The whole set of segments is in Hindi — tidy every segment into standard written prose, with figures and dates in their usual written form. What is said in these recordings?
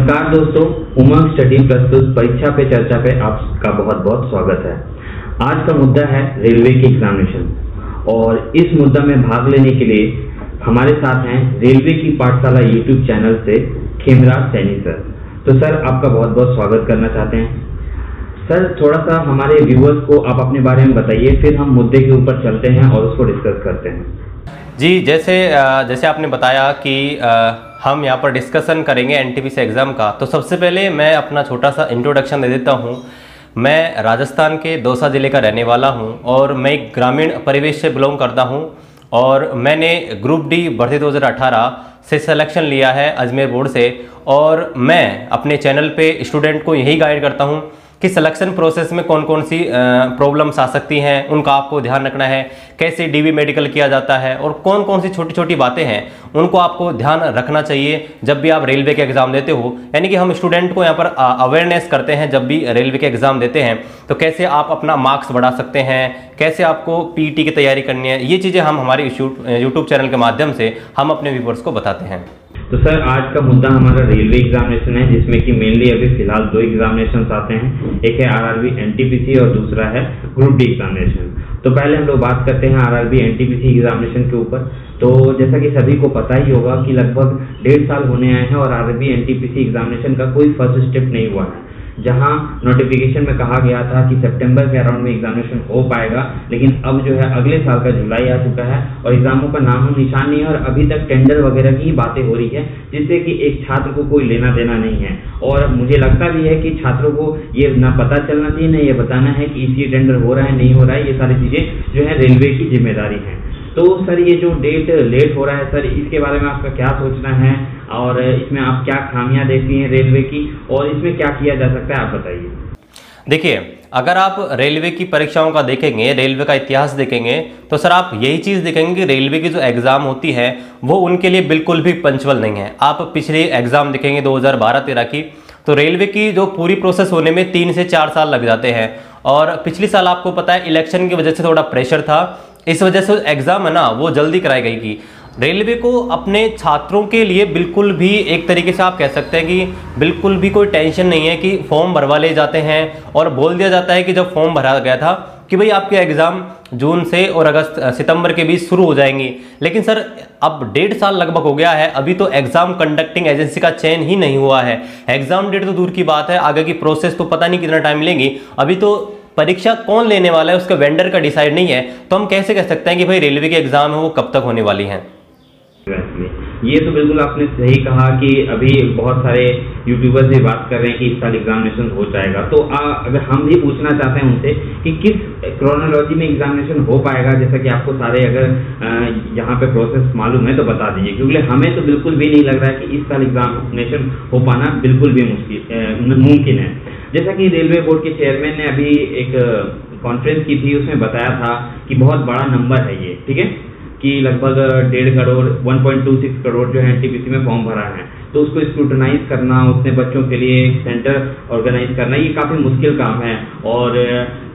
नमस्कार दोस्तों, उमंग स्टडी प्रस्तुत परीक्षा पे चर्चा पे आपका बहुत बहुत स्वागत है। आज का मुद्दा है रेलवे की एग्जामिनेशन और इस मुद्दा में भाग लेने के लिए हमारे साथ हैं रेलवे की पाठशाला यूट्यूब चैनल से खेमराज सैनी सर। तो सर आपका बहुत बहुत स्वागत करना चाहते हैं। सर थोड़ा सा हमारे व्यूअर्स को आप अपने बारे में बताइए, फिर हम मुद्दे के ऊपर चलते हैं और उसको डिस्कस करते हैं। जी, जैसे आपने बताया कि हम यहाँ पर डिस्कशन करेंगे एनटीपीसी एग्ज़ाम का, तो सबसे पहले मैं अपना छोटा सा इंट्रोडक्शन दे देता हूँ। मैं राजस्थान के दौसा ज़िले का रहने वाला हूँ और मैं एक ग्रामीण परिवेश से बिलोंग करता हूँ और मैंने ग्रुप डी भर्ती 2018 से सिलेक्शन लिया है अजमेर बोर्ड से। और मैं अपने चैनल पे स्टूडेंट को यही गाइड करता हूँ कि सिलेक्शन प्रोसेस में कौन कौन सी प्रॉब्लम्स आ सकती हैं, उनका आपको ध्यान रखना है, कैसे डीवी मेडिकल किया जाता है और कौन कौन सी छोटी छोटी बातें हैं उनको आपको ध्यान रखना चाहिए जब भी आप रेलवे के एग्ज़ाम देते हो। यानी कि हम स्टूडेंट को यहाँ पर अवेयरनेस करते हैं जब भी रेलवे के एग्ज़ाम देते हैं, तो कैसे आप अपना मार्क्स बढ़ा सकते हैं, कैसे आपको पीईटी की तैयारी करनी है, ये चीज़ें हम हमारे यूट्यूब चैनल के माध्यम से हम अपने व्यूअर्स को बताते हैं। तो सर आज का मुद्दा हमारा रेलवे एग्जामिनेशन है, जिसमें कि मेनली अभी फिलहाल दो एग्जामिनेशन आते हैं, एक है आरआरबी एनटीपीसी और दूसरा है ग्रुप डी एग्जामिनेशन। तो पहले हम लोग बात करते हैं आरआरबी एनटीपीसी एग्जामिनेशन के ऊपर। तो जैसा कि सभी को पता ही होगा कि लगभग 1.5 साल होने आए हैं और आरआरबी एनटीपीसी एग्जामिनेशन का कोई फर्स्ट स्टेप नहीं हुआ है। जहां नोटिफिकेशन में कहा गया था कि सितंबर के अराउंड में एग्जामिनेशन हो पाएगा, लेकिन अब जो है अगले साल का जुलाई आ चुका है और एग्जामों का नाम निशान नहीं है और अभी तक टेंडर वगैरह की बातें हो रही है, जिससे कि एक छात्र को कोई लेना देना नहीं है। और मुझे लगता भी है कि छात्रों को ये ना पता चलना चाहिए, ना ये बताना है कि इसी टेंडर हो रहा है नहीं हो रहा है। ये सारी चीजें जो है रेलवे की जिम्मेदारी है। तो सर ये जो डेट लेट हो रहा है सर, इसके बारे में आपका क्या सोचना है और इसमें आप क्या खामियां देखती हैं रेलवे की और इसमें क्या किया जा सकता है, आप बताइए। देखिए, अगर आप रेलवे की परीक्षाओं का देखेंगे, रेलवे का इतिहास देखेंगे, तो सर आप यही चीज़ देखेंगे कि रेलवे की जो एग्ज़ाम होती है वो उनके लिए बिल्कुल भी पंचुअल नहीं है। आप पिछले एग्ज़ाम देखेंगे 2012-13 की, तो रेलवे की जो पूरी प्रोसेस होने में 3 से 4 साल लग जाते हैं। और पिछले साल आपको पता है इलेक्शन की वजह से थोड़ा प्रेशर था, इस वजह से एग्ज़ाम है ना वो जल्दी कराई गई थी। रेलवे को अपने छात्रों के लिए बिल्कुल भी एक तरीके से आप कह सकते हैं कि बिल्कुल भी कोई टेंशन नहीं है कि फॉर्म भरवा ले जाते हैं और बोल दिया जाता है कि जब फॉर्म भरा गया था कि भाई आपके एग्ज़ाम जून से और सितंबर के बीच शुरू हो जाएंगी। लेकिन सर अब 1.5 साल लगभग हो गया है, अभी तो एग्ज़ाम कंडक्टिंग एजेंसी का चयन ही नहीं हुआ है। एग्ज़ाम डेट तो दूर की बात है, आगे की प्रोसेस तो पता नहीं कितना टाइम लेंगी। अभी तो परीक्षा कौन लेने वाला है उसका वेंडर का डिसाइड नहीं है, तो हम कैसे कह सकते हैं कि भाई रेलवे की एग्ज़ाम है वो कब तक होने वाली है। ये तो बिल्कुल आपने सही कहा कि अभी बहुत सारे यूट्यूबर्स भी बात कर रहे हैं कि इस साल एग्जामिनेशन हो जाएगा। तो अगर हम भी पूछना चाहते हैं उनसे कि किस क्रोनोलॉजी में एग्जामिनेशन हो पाएगा, जैसा कि आपको सारे अगर यहाँ पे प्रोसेस मालूम है तो बता दीजिए, क्योंकि हमें तो बिल्कुल भी नहीं लग रहा है कि इस साल एग्जामिनेशन हो पाना बिल्कुल भी मुमकिन है। जैसा कि रेलवे बोर्ड के चेयरमैन ने अभी एक कॉन्फ्रेंस की थी, उसमें बताया था कि बहुत बड़ा नंबर है ये, ठीक है, कि लगभग 1.5 करोड़ 1.26 करोड़ जो है एनटीपीसी में फॉर्म भरा है। तो उसको स्क्रूटनाइज करना, उतने बच्चों के लिए एक सेंटर ऑर्गेनाइज करना, ये काफ़ी मुश्किल काम है। और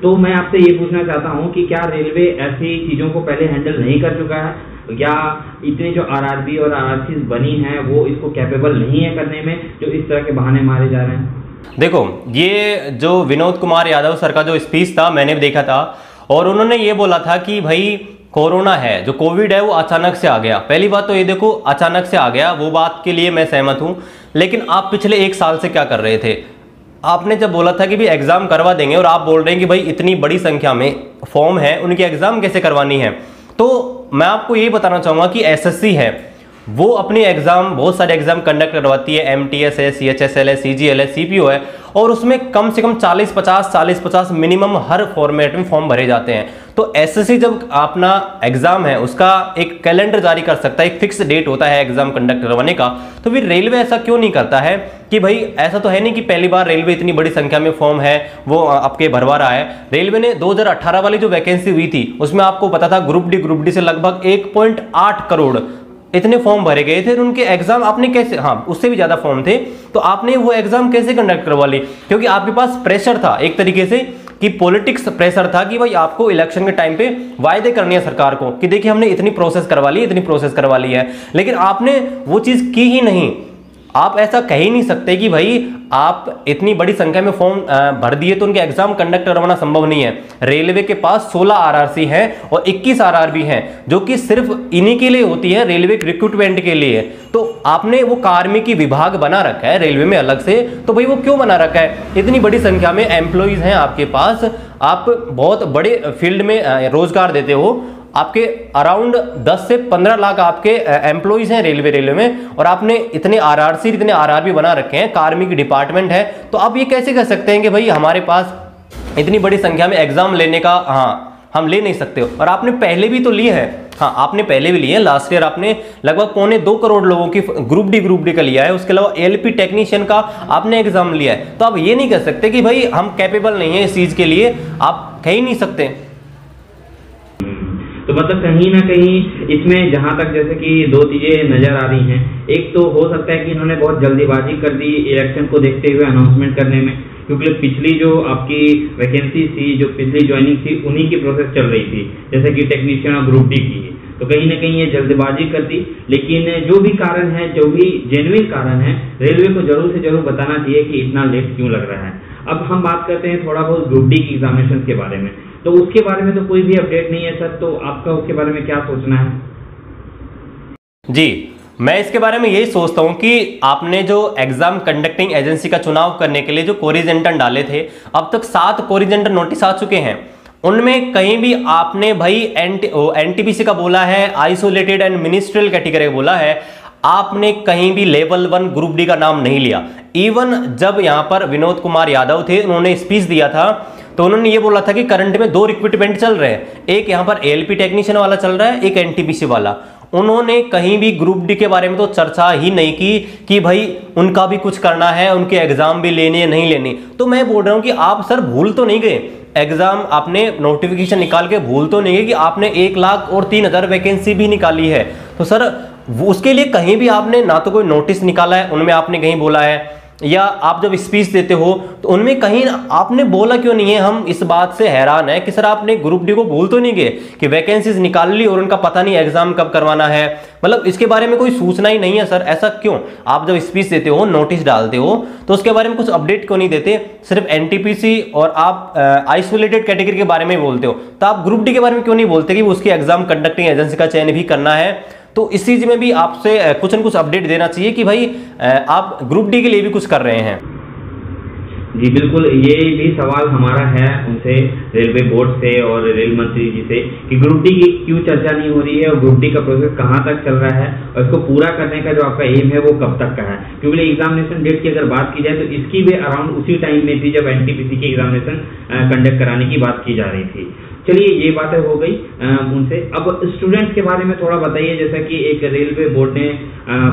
तो मैं आपसे ये पूछना चाहता हूँ कि क्या रेलवे ऐसी चीज़ों को पहले हैंडल नहीं कर चुका है, या इतनी जो आरआरबी और आरआरसी बनी है वो इसको कैपेबल नहीं है करने में, जो इस तरह के बहाने मारे जा रहे हैं। देखो, ये जो विनोद कुमार यादव सर का जो स्पीच था मैंने भी देखा था और उन्होंने ये बोला था कि भाई कोरोना है, जो कोविड है वो अचानक से आ गया। पहली बात तो ये देखो, अचानक से आ गया, वो बात के लिए मैं सहमत हूँ। लेकिन आप पिछले 1 साल से क्या कर रहे थे? आपने जब बोला था कि भाई एग्ज़ाम करवा देंगे और आप बोल रहे हैं कि भाई इतनी बड़ी संख्या में फॉर्म है, उनकी एग्ज़ाम कैसे करवानी है? तो मैं आपको यही बताना चाहूँगा कि एसएससी है वो अपनी एग्ज़ाम, बहुत सारे एग्ज़ाम कंडक्ट करवाती है, एमटीएस है, सीएचएसएल है, सीजीएल है, सीपीओ है, और उसमें कम से कम 40-50 मिनिमम हर फॉर्मेट में फॉर्म भरे जाते हैं। तो एसएससी जब अपना एग्ज़ाम है उसका एक कैलेंडर जारी कर सकता है, एक फिक्स डेट होता है एग्ज़ाम कंडक्ट करवाने का, तो फिर रेलवे ऐसा क्यों नहीं करता है कि भाई ऐसा तो है नहीं कि पहली बार रेलवे इतनी बड़ी संख्या में फॉर्म है वो आपके भरवा रहा है। रेलवे ने 2018 वाली जो वैकेंसी हुई थी उसमें आपको पता था ग्रुप डी से लगभग 1.8 करोड़ इतने फॉर्म भरे गए थे। उनके एग्जाम आपने कैसे, हाँ उससे भी ज्यादा फॉर्म थे, तो आपने वो एग्जाम कैसे कंडक्ट करवा ली? क्योंकि आपके पास प्रेशर था एक तरीके से कि पॉलिटिक्स प्रेशर था कि भाई आपको इलेक्शन के टाइम पे वायदे करनी है सरकार को कि देखिए हमने इतनी प्रोसेस करवा ली है, लेकिन आपने वो चीज की ही नहीं। आप ऐसा कह ही नहीं सकते कि भाई आप इतनी बड़ी संख्या में फॉर्म भर दिए तो उनके एग्जाम कंडक्ट करवाना संभव नहीं है। रेलवे के पास 16 आरआरसी हैं और 21 आरआरबी हैं, जो कि सिर्फ इन्हीं के लिए होती है, रेलवे रिक्रूटमेंट के लिए। तो आपने वो कार्मिकी विभाग बना रखा है रेलवे में अलग से, तो भाई वो क्यों बना रखा है? इतनी बड़ी संख्या में एम्प्लॉइज हैं आपके पास, आप बहुत बड़े फील्ड में रोजगार देते हो, आपके अराउंड 10 से 15 लाख आपके एम्प्लॉइज हैं रेलवे में, और आपने इतने आरआरसी इतने आरआरबी बना रखे हैं, कार्मिक डिपार्टमेंट है। तो आप ये कैसे कह सकते हैं कि भाई हमारे पास इतनी बड़ी संख्या में एग्जाम लेने का, हाँ हम ले नहीं सकते? और आपने पहले भी तो लिए है, हाँ आपने पहले भी लिए हैं। लास्ट ईयर आपने लगभग 1.25 करोड़ लोगों की ग्रुप डी का लिया है, उसके अलावा एलपी टेक्नीशियन का आपने एग्जाम लिया है। तो आप ये नहीं कह सकते कि भाई हम कैपेबल नहीं है इस चीज के लिए, आप कह ही नहीं सकते। तो मतलब कहीं ना कहीं इसमें जहां तक जैसे कि दो चीजें नजर आ रही हैं, एक तो हो सकता है कि इन्होंने बहुत जल्दीबाजी कर दी इलेक्शन को देखते हुए अनाउंसमेंट करने में, क्योंकि पिछली जो आपकी वैकेंसी थी, जो पिछली ज्वाइनिंग थी, उन्हीं की प्रोसेस चल रही थी, जैसे कि टेक्नीशियन और ग्रुप डी की। तो कहीं ना कहीं ये जल्दबाजी कर दी, लेकिन जो भी कारण है, जो भी जेन्युइन कारण है, रेलवे को जरूर से जरूर बताना चाहिए कि इतना लेट क्यों लग रहा है। अब हम बात करते हैं थोड़ा बहुत ग्रुप डी की एग्जामिनेशन के बारे में। तो उसके बारे में तो कोई भी अपडेट नहीं है सर, तो आपका उसके बारे में क्या सोचना है? जी, मैं इसके बारे में यही सोचता हूं कि आपने जो एग्जाम कंडक्टिंग एजेंसी का चुनाव करने के लिए जो कोरिजेंटर डाले थे, अब तक 7 कोरिजेंटर नोटिस आ चुके हैं। उनमें कहीं भी आपने भाई एनटीपीसी का बोला है, आइसोलेटेड एंड मिनिस्ट्रियल कैटेगरी का बोला है, आपने कहीं भी लेवल 1 ग्रुप डी का नाम नहीं लिया। इवन जब यहां पर विनोद कुमार यादव थे, उन्होंने स्पीच दिया था, तो उन्होंने ये बोला था कि करंट में 2 रिक्रूटमेंट चल रहे हैं, एक यहां पर एलपी टेक्नीशियन वाला चल रहा है, एक एनटीपीसी वाला। उन्होंने कहीं भी ग्रुप डी के बारे में तो चर्चा ही नहीं की कि भाई उनका भी कुछ करना है, उनके एग्जाम भी लेने या नहीं लेने। तो मैं बोल रहा हूं कि आप सर भूल तो नहीं गए, एग्जाम आपने नोटिफिकेशन निकाल के भूल तो नहीं गए कि आपने 1 लाख और 3,000 वैकेंसी भी निकाली है। तो सर उसके लिए कहीं भी आपने ना तो कोई नोटिस निकाला है, उनमें आपने कहीं बोला है, या आप जब स्पीच देते हो तो उनमें कहीं आपने बोला क्यों नहीं है? हम इस बात से हैरान है कि सर आपने ग्रुप डी को भूल तो नहीं गए कि वैकेंसीज निकाल ली और उनका पता नहीं एग्जाम कब करवाना है, मतलब इसके बारे में कोई सूचना ही नहीं है सर। ऐसा क्यों? आप जब स्पीच देते हो, नोटिस डालते हो, तो उसके बारे में कुछ अपडेट क्यों नहीं देते? सिर्फ एनटीपीसी और आप आइसोलेटेड कैटेगरी के बारे में बोलते हो, तो आप ग्रुप डी के बारे में क्यों नहीं बोलते कि उसकी एग्जाम कंडक्टिंग एजेंसी का चयन भी करना है? तो इस चीज में भी आपसे कुछ न कुछ अपडेट देना चाहिए कि भाई आप ग्रुप डी के लिए भी कुछ कर रहे हैं। जी बिल्कुल, ये भी सवाल हमारा है उनसे, रेलवे बोर्ड से और रेल मंत्री जी से, कि ग्रुप डी की क्यों चर्चा नहीं हो रही है और ग्रुप डी का प्रोसेस कहाँ तक चल रहा है और इसको पूरा करने का जो आपका एम है वो कब तक का है। क्योंकि एग्जामिनेशन डेट की अगर बात की जाए तो इसकी भी अराउंड उसी टाइम में थी जब एनटीपीसी की एग्जामिनेशन कंडक्ट कराने की बात की जा रही थी। चलिए ये बातें हो गई उनसे। अब स्टूडेंट्स के बारे में थोड़ा बताइए, जैसा कि एक रेलवे बोर्ड ने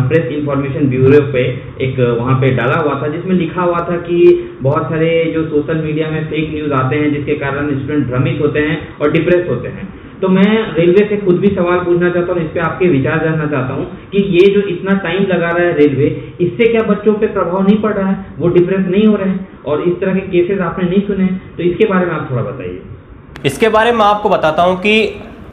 प्रेस इंफॉर्मेशन ब्यूरो पे एक वहाँ पे डाला हुआ था, जिसमें लिखा हुआ था कि बहुत सारे जो सोशल मीडिया में फेक न्यूज आते हैं जिसके कारण स्टूडेंट भ्रमित होते हैं और डिप्रेस होते हैं। तो मैं रेलवे से खुद भी सवाल पूछना चाहता हूँ, इस पे आपके विचार जानना चाहता हूँ कि ये जो इतना टाइम लगा रहा है रेलवे, इससे क्या बच्चों पे प्रभाव नहीं पड़ रहा है? वो डिप्रेस नहीं हो रहे हैं और इस तरह के केसेस आपने नहीं सुने, तो इसके बारे में आप थोड़ा बताइए। इसके बारे में आपको बताता हूं कि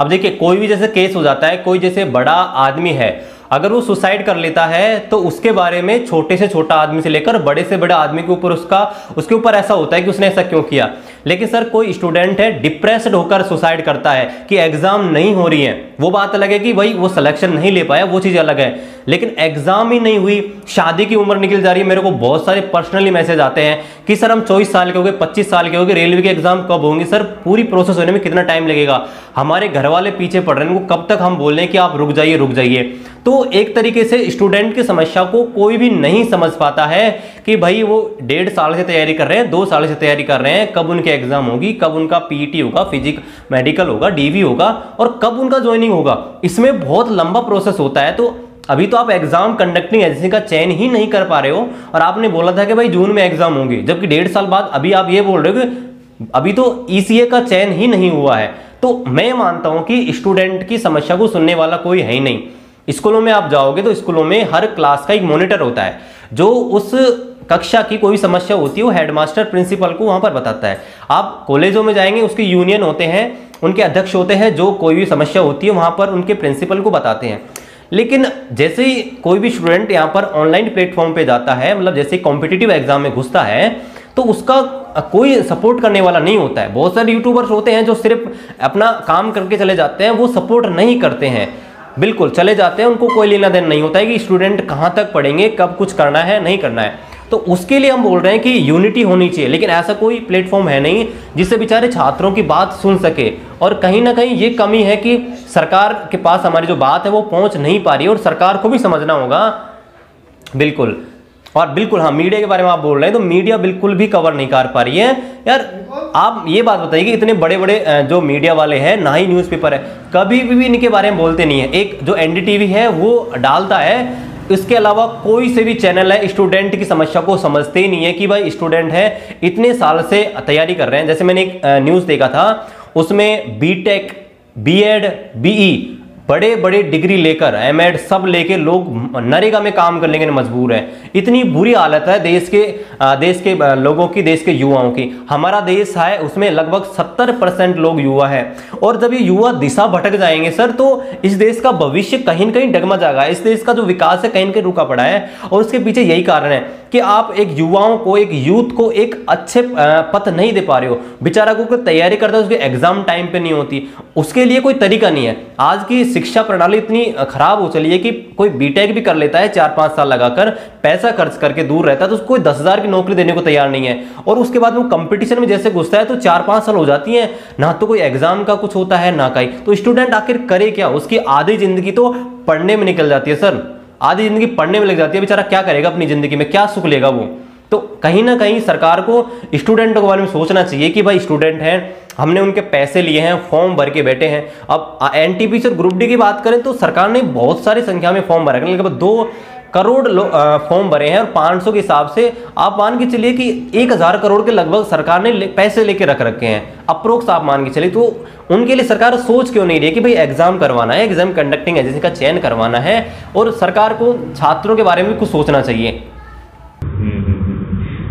अब देखिए, कोई भी जैसे केस हो जाता है, कोई जैसे बड़ा आदमी है, अगर वो सुसाइड कर लेता है तो उसके बारे में छोटे से छोटा आदमी से लेकर बड़े से बड़ा आदमी के ऊपर उसके ऊपर ऐसा होता है कि उसने ऐसा क्यों किया। लेकिन सर कोई स्टूडेंट है डिप्रेस्ड होकर सुसाइड करता है कि एग्जाम नहीं हो रही है, वो बात अलग है कि भाई वो सिलेक्शन नहीं ले पाया, वो चीज अलग है। लेकिन एग्जाम ही नहीं हुई, शादी की उम्र निकल जा रही है। मेरे को बहुत सारे पर्सनली मैसेज आते हैं कि सर हम 24 साल के हो गए, 25 साल के हो गए, रेलवे के एग्जाम कब होंगे? सर पूरी प्रोसेस होने में कितना टाइम लगेगा? हमारे घर वाले पीछे पड़ रहे हैं, उनको कब तक हम बोल रहे हैं कि आप रुक जाइए रुक जाइए। तो एक तरीके से स्टूडेंट की समस्या को कोई भी नहीं समझ पाता है कि भाई वो 1.5 साल से तैयारी कर रहे हैं, 2 साल से तैयारी कर रहे हैं, कब उनके एग्जाम होगी, कब उनका पीईटी होगा, फिजिक मेडिकल होगा, डीवी होगा और कब उनका ज्वाइनिंग होगा। इसमें बहुत लंबा प्रोसेस होता है। तो अभी तो आप एग्जाम कंडक्टिंग एजेंसी का चयन ही नहीं कर पा रहे हो और आपने बोला था कि भाई जून में एग्जाम होंगे, जबकि 1.5 साल बाद अभी आप ये बोल रहे हो कि अभी तो ईसीए का चयन ही नहीं हुआ है। तो मैं मानता हूं कि स्टूडेंट की समस्या को सुनने वाला कोई है ही नहीं। स्कूलों में आप जाओगे तो स्कूलों में हर क्लास का एक मॉनिटर होता है जो उस कक्षा की कोई समस्या होती है वो हेडमास्टर प्रिंसिपल को वहां पर बताता है। आप कॉलेजों में जाएंगे, उसके यूनियन होते हैं, उनके अध्यक्ष होते हैं, जो कोई भी समस्या होती है वहां पर उनके प्रिंसिपल को बताते हैं। लेकिन जैसे ही कोई भी स्टूडेंट यहाँ पर ऑनलाइन प्लेटफॉर्म पे जाता है, मतलब जैसे कॉम्पिटिटिव एग्जाम में घुसता है, तो उसका कोई सपोर्ट करने वाला नहीं होता है। बहुत सारे यूट्यूबर्स होते हैं जो सिर्फ अपना काम करके चले जाते हैं, वो सपोर्ट नहीं करते हैं, बिल्कुल चले जाते हैं, उनको कोई लेना देना नहीं होता है कि स्टूडेंट कहाँ तक पढ़ेंगे, कब कुछ करना है नहीं करना है। तो उसके लिए हम बोल रहे हैं कि यूनिटी होनी चाहिए, लेकिन ऐसा कोई प्लेटफॉर्म है नहीं जिससे बेचारे छात्रों की बात सुन सके। और कहीं ना कहीं ये कमी है कि सरकार के पास हमारी जो बात है वो पहुंच नहीं पा रही है, और सरकार को भी समझना होगा। बिल्कुल, और बिल्कुल हाँ, मीडिया के बारे में आप बोल रहे हैं, तो मीडिया बिल्कुल भी कवर नहीं कर पा रही है यार। आप ये बात बताइए कि इतने बड़े बड़े जो मीडिया वाले हैं, ना ही न्यूज़पेपर है, कभी भी इनके बारे में बोलते नहीं है। एक जो एनडीटीवी है वो डालता है, इसके अलावा कोई से भी चैनल है स्टूडेंट की समस्या को समझते ही नहीं है कि भाई स्टूडेंट है इतने साल से तैयारी कर रहे हैं। जैसे मैंने एक न्यूज़ देखा था, उसमें बीटेक, बीएड, बीई बड़े बड़े डिग्री लेकर, एमएड सब लेके लोग नरेगा में काम करने के लिए मजबूर हैं। इतनी बुरी हालत है देश के लोगों की, देश के युवाओं की। हमारा देश है उसमें लगभग 70% लोग युवा है, और जब ये युवा दिशा भटक जाएंगे सर, तो इस देश का भविष्य कहीं न कहीं डगमगा जाएगा। इस देश का जो विकास है कहीं न कहीं रुका पड़ा है, और उसके पीछे यही कारण है कि आप एक युवाओं को, एक यूथ को एक अच्छे पथ नहीं दे पा रहे हो। बेचारा को तैयारी करता है, उसके एग्जाम टाइम पे नहीं होती, उसके लिए कोई तरीका नहीं है। आज की शिक्षा प्रणाली इतनी खराब हो चली है कि कोई बीटेक भी कर लेता है 4-5 साल लगाकर, पैसा खर्च करके दूर रहता है, तो उसको कोई 10,000 की नौकरी देने को तैयार नहीं है। और उसके बाद वो कंपटीशन में जैसे घुसता है तो 4-5 साल हो जाती है, ना तो कोई एग्जाम का कुछ होता है ना कहीं। तो स्टूडेंट आखिर करे क्या? उसकी आधी जिंदगी तो पढ़ने में निकल जाती है सर, आधी जिंदगी पढ़ने में लग जाती है। बेचारा क्या करेगा अपनी जिंदगी में, क्या सुख लेगा वो? तो कहीं ना कहीं सरकार को स्टूडेंटों के बारे में सोचना चाहिए कि भाई स्टूडेंट हैं, हमने उनके पैसे लिए हैं, फॉर्म भर के बैठे हैं। अब एनटीपीसी और ग्रुप डी की बात करें तो सरकार ने बहुत सारी संख्या में फॉर्म भरा है, लगभग 2 करोड़ फॉर्म भरे हैं, और 500 के हिसाब से आप मान के चलिए कि 1,000 करोड़ के लगभग सरकार ने पैसे लेके रख रखे हैं, अप्रोक्स आप मान के चलिए। तो उनके लिए सरकार सोच क्यों नहीं रही है कि भाई एग्जाम करवाना है, एग्जाम कंडक्टिंग एजेंसी का चयन करवाना है, और सरकार को छात्रों के बारे में कुछ सोचना चाहिए।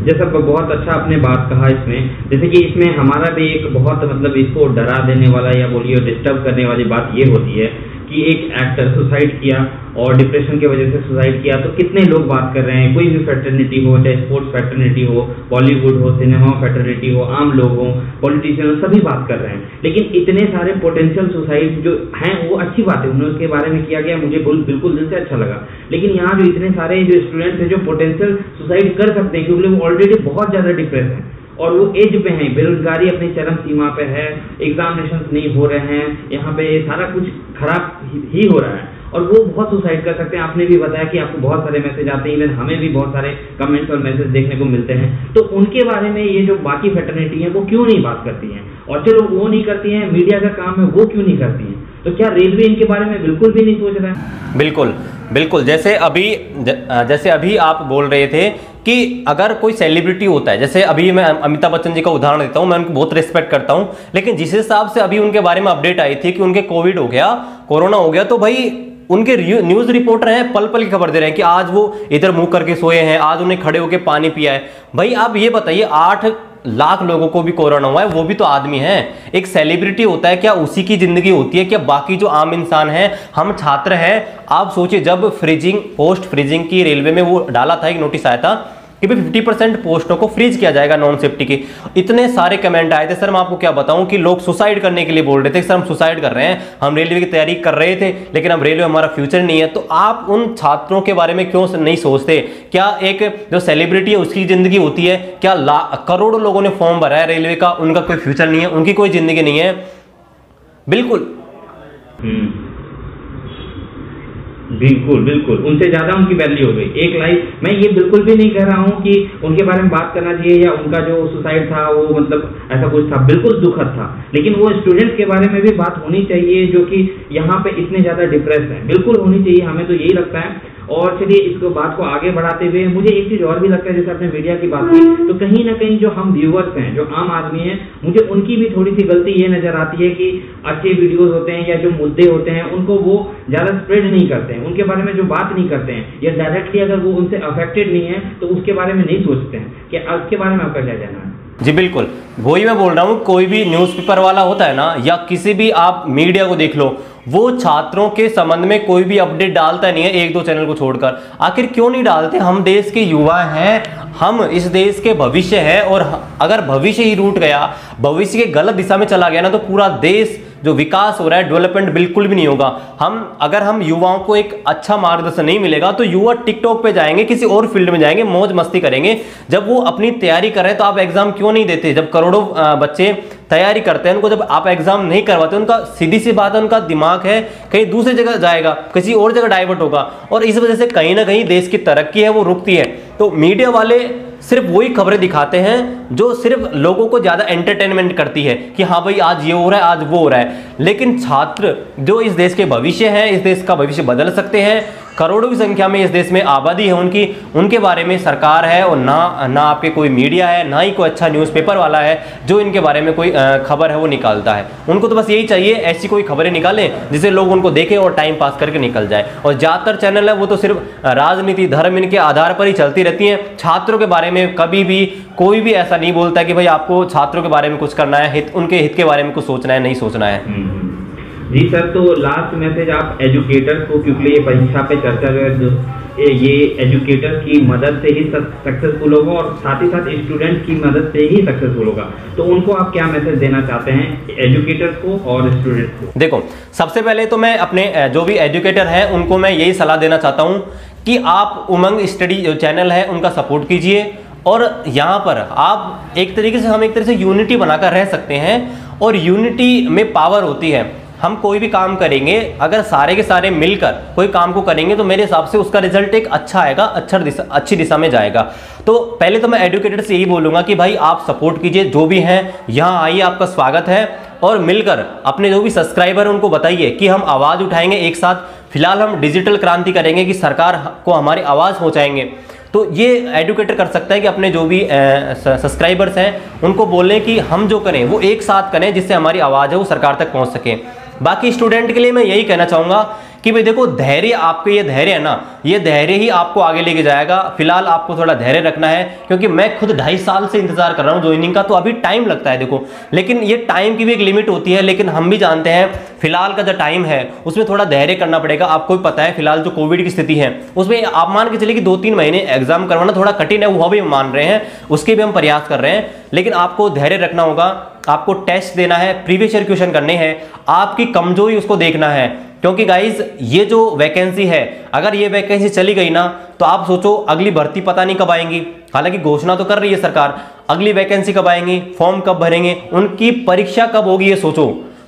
जैसा बहुत अच्छा आपने बात कहा इसमें, जैसे कि इसमें हमारा भी एक बहुत मतलब इसको डरा देने वाला या बोलिए डिस्टर्ब करने वाली बात ये होती है कि एक एक्टर सुसाइड किया और डिप्रेशन की वजह से सुसाइड किया, तो कितने लोग बात कर रहे हैं। कोई भी फैटर्निटी हो, चाहे स्पोर्ट्स फैटर्निटी हो, बॉलीवुड हो, सिनेमा फैटर्निटी हो, आम लोग हो, पॉलिटिशियन हो, सभी बात कर रहे हैं। लेकिन इतने सारे पोटेंशियल सुसाइड जो हैं वो अच्छी बात है, उनके बारे में किया गया, मुझे बिल्कुल दिल से अच्छा लगा। लेकिन यहाँ जो इतने सारे जो स्टूडेंट्स हैं जो पोटेंशियल सुसाइड कर सकते हैं क्योंकि वो ऑलरेडी बहुत ज़्यादा डिप्रेस हैं और वो एज पे हैं, बेरोजगारी अपनी चरम सीमा पे है, एग्जामिनेशन नहीं हो रहे हैं, यहाँ पे सारा कुछ खराब ही हो रहा है और वो बहुत सुसाइड कर सकते हैं। आपने भी बताया कि आपको बहुत सारे मैसेज आते हैं, इवन हमें भी बहुत सारे कमेंट्स और मैसेज देखने को मिलते हैं। तो उनके बारे में ये जो बाकी फैटर्निटी है वो क्यों नहीं बात करती हैं? और चलो वो नहीं करती हैं, मीडिया का काम है, वो क्यों नहीं करती हैं? तो क्या रेलवे इनके बारे में बिल्कुल भी नहीं सोच रहा है? बिल्कुल बिल्कुल, जैसे अभी आप बोल रहे थे कि अगर कोई सेलिब्रिटी होता है, जैसे अभी मैं अमिताभ बच्चन जी का उदाहरण देता हूं, मैं उनको बहुत रिस्पेक्ट करता हूं, लेकिन जिस हिसाब से अभी उनके बारे में अपडेट आई थी कि उनके कोविड हो गया, कोरोना हो गया, तो भाई उनके न्यूज रिपोर्टर हैं पल पल की खबर दे रहे हैं कि आज वो इधर मुंह करके सोए हैं, आज उन्हें खड़े होकर पानी पिया है। भाई आप ये बताइए, 8 लाख लोगों को भी कोरोना हुआ है, वो भी तो आदमी हैं। एक सेलिब्रिटी होता है, क्या उसी की जिंदगी होती है? क्या बाकी जो आम इंसान हैं, हम छात्र हैं, आप सोचिए जब फ्रीजिंग, पोस्ट फ्रीजिंग की रेलवे में वो डाला था, एक नोटिस आया था कि 50% पोस्टों को फ्रीज किया जाएगा नॉन सेफ्टी की, इतने सारे कमेंट आए थे सर। मैं आपको क्या बताऊं कि लोग सुसाइड करने के लिए बोल रहे थे, सर हम सुसाइड कर रहे हैं, हम रेलवे की तैयारी कर रहे थे लेकिन अब रेलवे हमारा फ्यूचर नहीं है। तो आप उन छात्रों के बारे में क्यों नहीं सोचते? क्या एक जो सेलिब्रिटी है उसकी जिंदगी होती है? क्या करोड़ों लोगों ने फॉर्म भरा है रेलवे का, उनका कोई फ्यूचर नहीं है, उनकी कोई जिंदगी नहीं है? बिल्कुल बिल्कुल बिल्कुल, उनसे ज्यादा उनकी वैल्यू हो गई। एक लाइफ, मैं ये बिल्कुल भी नहीं कह रहा हूँ कि उनके बारे में बात करना चाहिए या उनका जो सुसाइड था वो मतलब ऐसा कुछ था, बिल्कुल दुखद था, लेकिन वो स्टूडेंट्स के बारे में भी बात होनी चाहिए जो कि यहाँ पे इतने ज्यादा डिप्रेस हैं, बिल्कुल होनी चाहिए, हमें तो यही लगता है। और चलिए इसको बात को आगे बढ़ाते हुए मुझे एक चीज और भी लगता है, जैसे आपने मीडिया की बात की, तो कहीं ना कहीं जो हम व्यूअर्स हैं, जो आम आदमी हैं, मुझे उनकी भी थोड़ी सी गलती ये नजर आती है कि अच्छे वीडियोस होते हैं या जो मुद्दे होते हैं उनको वो ज्यादा स्प्रेड नहीं करते हैं, उनके बारे में जो बात नहीं करते हैं, या डायरेक्टली अगर वो उनसे अफेक्टेड नहीं है तो उसके बारे में नहीं सोचते हैं। कि उसके बारे में आपका क्या कहना है? जी बिल्कुल, वही मैं बोल रहा हूँ। कोई भी न्यूज़पेपर वाला होता है ना, या किसी भी आप मीडिया को देख लो, वो छात्रों के संबंध में कोई भी अपडेट डालता नहीं है, एक दो चैनल को छोड़कर। आखिर क्यों नहीं डालते? हम देश के युवा हैं, हम इस देश के भविष्य है, और अगर भविष्य ही रूठ गया, भविष्य के गलत दिशा में चला गया ना, तो पूरा देश जो विकास हो रहा है, डेवलपमेंट बिल्कुल भी नहीं होगा। अगर हम युवाओं को एक अच्छा मार्गदर्शन नहीं मिलेगा, तो युवा टिकटॉक पे जाएंगे, किसी और फील्ड में जाएंगे, मौज मस्ती करेंगे। जब वो अपनी तैयारी कर रहे हैं तो आप एग्जाम क्यों नहीं देते? जब करोड़ों बच्चे तैयारी करते हैं, उनको जब आप एग्जाम नहीं करवाते, उनका सीधी सी बात है, उनका दिमाग है कहीं दूसरी जगह जाएगा, किसी और जगह डाइवर्ट होगा, और इस वजह से कहीं ना कहीं देश की तरक्की है वो रुकती है। तो मीडिया वाले सिर्फ वही खबरें दिखाते हैं जो सिर्फ लोगों को ज्यादा एंटरटेनमेंट करती है कि हाँ भाई आज ये हो रहा है, आज वो हो रहा है। लेकिन छात्र जो इस देश के भविष्य हैं, इस देश का भविष्य बदल सकते हैं, करोड़ों की संख्या में इस देश में आबादी है उनकी, उनके बारे में सरकार है और ना आपके कोई मीडिया है, ना ही कोई अच्छा न्यूज़पेपर वाला है जो इनके बारे में कोई खबर है वो निकालता है। उनको तो बस यही चाहिए ऐसी कोई खबरें निकालें जिससे लोग उनको देखें और टाइम पास करके निकल जाए। और ज़्यादातर चैनल है वो तो सिर्फ राजनीति, धर्म इनके आधार पर ही चलती रहती हैं। छात्रों के बारे में कभी भी कोई भी ऐसा नहीं बोलता कि भाई आपको छात्रों के बारे में कुछ करना है, उनके हित के बारे में कुछ सोचना है, नहीं सोचना है। जी सर, तो लास्ट मैसेज आप एजुकेटर्स को, क्योंकि ये परीक्षा पे चर्चा जो है ये एजुकेटर्स की मदद से ही सक्सेसफुल होगा और साथ ही साथ स्टूडेंट की मदद से ही सक्सेसफुल होगा, तो उनको आप क्या मैसेज देना चाहते हैं एजुकेटर्स को और स्टूडेंट्स को? देखो, सबसे पहले तो मैं अपने जो भी एजुकेटर हैं उनको मैं यही सलाह देना चाहता हूँ कि आप उमंग स्टडी जो चैनल है उनका सपोर्ट कीजिए, और यहाँ पर आप एक तरीके से यूनिटी बनाकर रह सकते हैं, और यूनिटी में पावर होती है। हम कोई भी काम करेंगे, अगर सारे के सारे मिलकर कोई काम को करेंगे तो मेरे हिसाब से उसका रिजल्ट एक अच्छा आएगा, अच्छी दिशा में जाएगा। तो पहले तो मैं एजुकेटर से यही बोलूँगा कि भाई आप सपोर्ट कीजिए, जो भी हैं यहाँ आइए, आपका स्वागत है, और मिलकर अपने जो भी सब्सक्राइबर उनको बताइए कि हम आवाज़ उठाएंगे एक साथ। फिलहाल हम डिजिटल क्रांति करेंगे कि सरकार को हमारी आवाज़ पहुँचाएंगे। तो ये एजुकेटर कर सकता है कि अपने जो भी सब्सक्राइबर्स हैं उनको बोलें कि हम जो करें वो एक साथ करें, जिससे हमारी आवाज़ है वो सरकार तक पहुंच सके। बाकी स्टूडेंट के लिए मैं यही कहना चाहूँगा कि भाई देखो, धैर्य, आपके ये धैर्य है ना, ये धैर्य ही आपको आगे लेके जाएगा। फिलहाल आपको थोड़ा धैर्य रखना है, क्योंकि मैं खुद 2.5 साल से इंतजार कर रहा हूँ ज्वाइनिंग का, तो अभी टाइम लगता है देखो, लेकिन ये टाइम की भी एक लिमिट होती है। लेकिन हम भी जानते हैं फिलहाल का जो टाइम है उसमें थोड़ा धैर्य करना पड़ेगा। आपको भी पता है फिलहाल जो कोविड की स्थिति है उसमें आप मान के चलिए कि 2-3 महीने एग्जाम करवाना थोड़ा कठिन है, वो भी मान रहे हैं, उसके भी हम प्रयास कर रहे हैं। लेकिन आपको धैर्य रखना होगा, आपको टेस्ट देना है, प्रीवियस ईयर क्वेश्चन करने हैं, आपकी कमजोरी उसको देखना है। क्योंकि गाइज ये जो वैकेंसी है, अगर ये वैकेंसी चली गई ना तो आप सोचो अगली भर्ती पता नहीं कब आएंगी। हालांकि घोषणा तो कर रही है सरकार, अगली वैकेंसी कब आएंगी, फॉर्म कब भरेंगे, उनकी परीक्षा कब होगी, ये सोचो।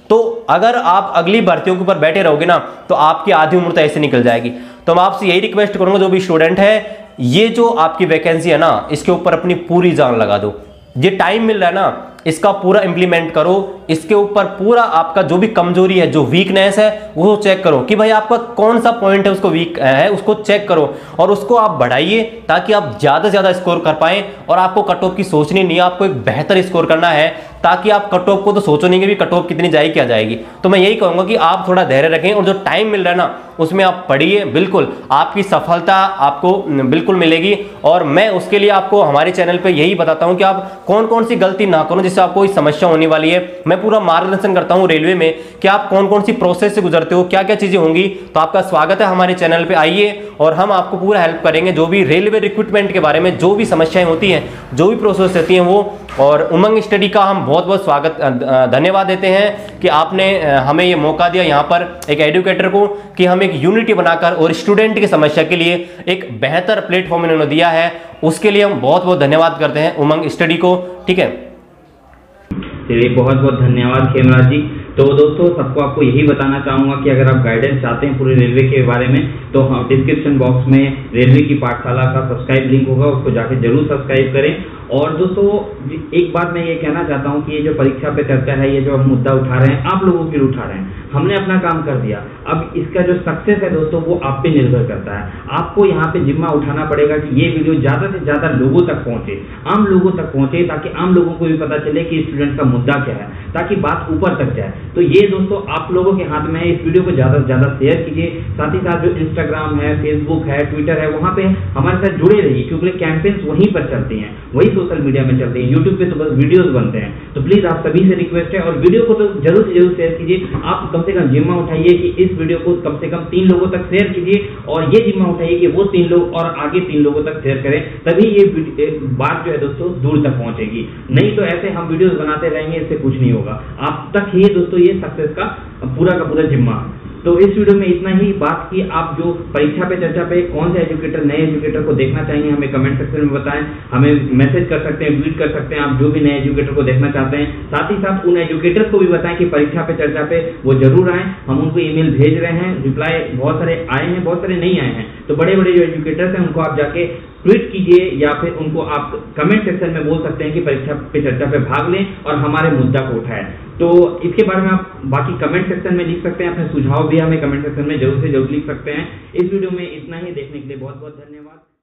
तो अगर आप अगली भर्तियों के ऊपर बैठे रहोगे ना तो आपकी आधी उम्र तो ऐसे निकल जाएगी। तो मैं आपसे यही रिक्वेस्ट करूंगा, जो भी स्टूडेंट है, ये जो आपकी वैकेंसी है ना, इसके ऊपर अपनी पूरी जान लगा दो। ये टाइम मिल रहा है ना, इसका पूरा इंप्लीमेंट करो, इसके ऊपर पूरा आपका जो भी कमजोरी है, जो वीकनेस है, वो चेक करो कि भाई आपका कौन सा पॉइंट है उसको वीक है, उसको चेक करो और उसको आप बढ़ाइए, ताकि आप ज़्यादा से ज़्यादा स्कोर कर पाएं। और आपको कट ऑफ की सोचनी नहीं है, आपको एक बेहतर स्कोर करना है, ताकि आप कट ऑफ को तो सोचो नहीं कि भी कट ऑफ कितनी जाएगी, क्या जाएगी। तो मैं यही कहूँगा कि आप थोड़ा धैर्य रखें, और जो टाइम मिल रहा है ना उसमें आप पढ़िए, बिल्कुल आपकी सफलता आपको बिल्कुल मिलेगी। और मैं उसके लिए आपको हमारे चैनल पे यही बताता हूँ कि आप कौन कौन सी गलती ना करो जिससे आपको कोई समस्या होने वाली है। मैं पूरा मार्गदर्शन करता हूँ रेलवे में कि आप कौन कौन सी प्रोसेस से गुजरते हो, क्या क्या चीज़ें होंगी। तो आपका स्वागत है हमारे चैनल पे, आइए और हम आपको पूरा हेल्प करेंगे, जो भी रेलवे रिक्रूटमेंट के बारे में जो भी समस्याएं होती हैं, जो भी प्रोसेस रहती हैं वो। और उमंग स्टडी का हम बहुत बहुत स्वागत धन्यवाद देते हैं कि आपने हमें ये मौका दिया यहाँ पर एक एजुकेटर को, कि हम एक यूनिटी बनाकर और स्टूडेंट की समस्या के लिए एक बेहतर प्लेटफॉर्म इन्होंने दिया है। उसके लिए हम बहुत बहुत धन्यवाद करते हैं उमंग स्टडी को। ठीक है, चलिए बहुत बहुत धन्यवाद खेमराज जी। तो दोस्तों सबको आपको यही बताना चाहूँगा कि अगर आप गाइडेंस चाहते हैं पूरे रेलवे के बारे में, तो हम डिस्क्रिप्शन बॉक्स में रेलवे की पाठशाला का सब्सक्राइब लिंक होगा, उसको जाके जरूर सब्सक्राइब करें। और दोस्तों एक बात मैं ये कहना चाहता हूँ कि ये जो परीक्षा पे चर्चा है, ये जो हम मुद्दा उठा रहे हैं, आप लोगों के लिए उठा रहे हैं, हमने अपना काम कर दिया। अब इसका जो सक्सेस है दोस्तों वो आप पे निर्भर करता है। आपको यहाँ पे जिम्मा उठाना पड़ेगा कि ये वीडियो ज़्यादा से ज़्यादा लोगों तक पहुँचे, आम लोगों तक पहुँचे, ताकि आम लोगों को भी पता चले कि स्टूडेंट का मुद्दा क्या है, ताकि बात ऊपर तक जाए। तो ये दोस्तों आप लोगों के हाथ में है, इस वीडियो को ज़्यादा से ज़्यादा शेयर कीजिए। साथ ही साथ जो इंस्टाग्राम है, फेसबुक है, ट्विटर है, वहाँ पे हमारे साथ जुड़े रहिए, क्योंकि कैंपेन्स वहीं पर चलती हैं, वही सोशल मीडिया में चलते हैं। यूट्यूब पे तो बस वीडियोस बनते हैं। तो प्लीज़ आप सभी से रिक्वेस्ट है, और वीडियो को तो जरूर से जरूर शेयर कीजिए। आप कम से कम जिम्मा उठाइए कि इस वीडियो को कम से कम 3 लोगों तक शेयर कीजिए, और ये जिम्मा उठाइए कि वो 3 लोग और आगे 3 लोगों तक शेयर करें, तभी ये बात जो है दोस्तों दूर तक पहुंचेगी। नहीं तो ऐसे हम वीडियोस बनाते रहेंगे, इससे कुछ नहीं होगा। आप तक ही दोस्तों ये सक्सेस का पूरा जिम्मा। तो इस वीडियो में इतना ही। बात की आप जो परीक्षा पे चर्चा पे कौन से एजुकेटर, नए एजुकेटर को देखना चाहेंगे, हमें कमेंट सेक्शन में बताएं, हमें मैसेज कर सकते हैं, ट्वीट कर सकते हैं, आप जो भी नए एजुकेटर को देखना चाहते हैं। साथ ही साथ उन एजुकेटर्स को भी बताएं कि परीक्षा पे चर्चा पे वो जरूर आएँ। हम उनको ईमेल भेज रहे हैं, रिप्लाई बहुत सारे आए हैं, बहुत सारे नहीं आए हैं। तो बड़े बड़े जो एजुकेटर्स हैं उनको आप जाके ट्वीट कीजिए, या फिर उनको आप कमेंट सेक्शन में बोल सकते हैं कि परीक्षा पे चर्चा पे भाग लें और हमारे मुद्दा को उठाएं। तो इसके बारे में आप बाकी कमेंट सेक्शन में लिख सकते हैं, अपने सुझाव भी हमें कमेंट सेक्शन में जरूर से जरूर लिख सकते हैं। इस वीडियो में इतना ही। देखने के लिए बहुत बहुत धन्यवाद।